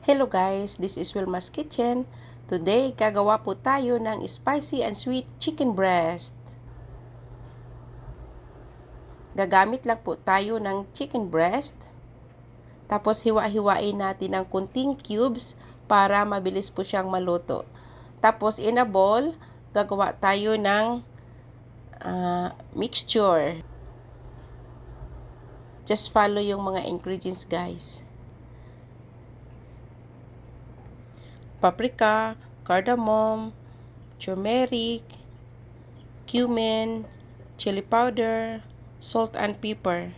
Hello guys, this is Wilmas Kitchen. Today, gagawa po tayo ng spicy and sweet chicken breast. Gagamit lang po tayo ng chicken breast. Tapos hiwa-hiwain natin ng kunting cubes para mabilis po siyang maluto. Tapos in a bowl, gagawa tayo ng mixture. Just follow yung mga ingredients guys. Paprika, cardamom, turmeric, cumin, chili powder, salt and pepper.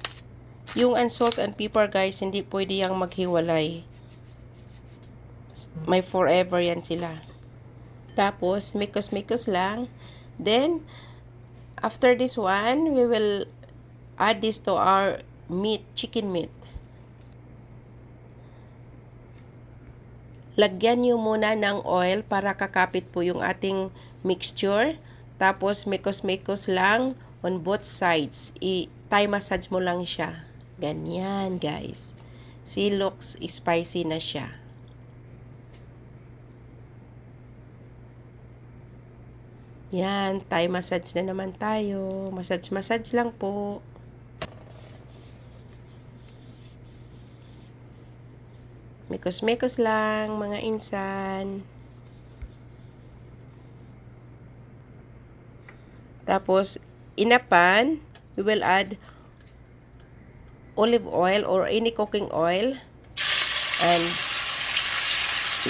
Yung unsalt and pepper guys, hindi pwede yang maghiwalay. May forever yan sila. Tapos, mikos-mikos lang. Then, after this one, we will add this to our meat, chicken meat. Lagyan nyo muna ng oil para kakapit po yung ating mixture. Tapos, mikos-mikos lang on both sides. Thai massage mo lang siya. Ganyan, guys. See, looks spicy na siya. Yan, Thai massage na naman tayo. Massage lang po. Mikos-mikos lang, mga insan. Tapos, in a pan, we will add olive oil or any cooking oil. And,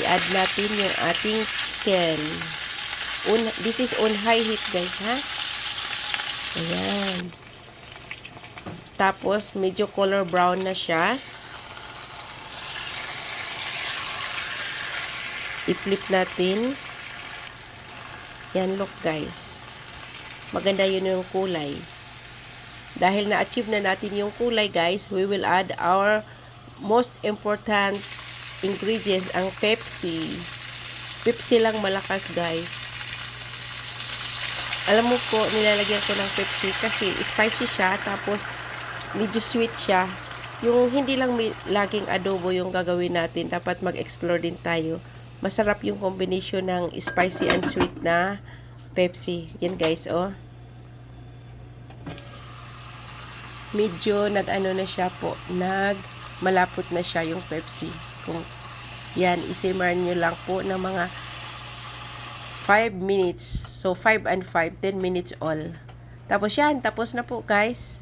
i-add natin yung ating chicken. This is on high heat, guys, ha? Ayan. Tapos, medyo color brown na siya. I-flip natin. Yan, look guys. Maganda yun yung kulay. Dahil na-achieve na natin yung kulay guys, we will add our most important ingredients, ang Pepsi. Pepsi lang malakas guys. Alam mo po, nilalagyan ko ng Pepsi kasi spicy siya, tapos medyo sweet siya. Yung hindi lang laging adobo yung gagawin natin, dapat mag-explore din tayo. Masarap yung combination ng spicy and sweet na Pepsi. Yan guys, oh. Medyo nag-ano na siya po. Malapot na siya yung Pepsi. Kung yan, isimmer nyo lang po ng mga 5 minutes. So, 5 and 5, 10 minutes all. Tapos yan, tapos na po guys.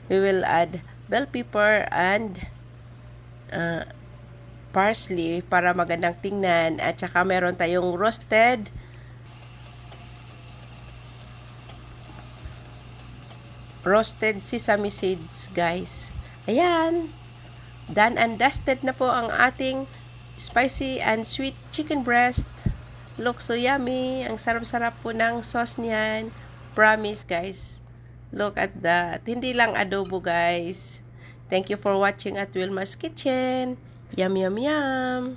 We will add bell pepper and parsley para magandang tingnan, at saka meron tayong roasted sesame seeds guys. Ayan, done and dusted na po ang ating spicy and sweet chicken breast. Look so yummy. Ang sarap-sarap po ng sauce niyan, promise guys. Look at that. Hindi lang adobo guys. Thank you for watching at Wilmas Kitchen. Yum, yum, yum.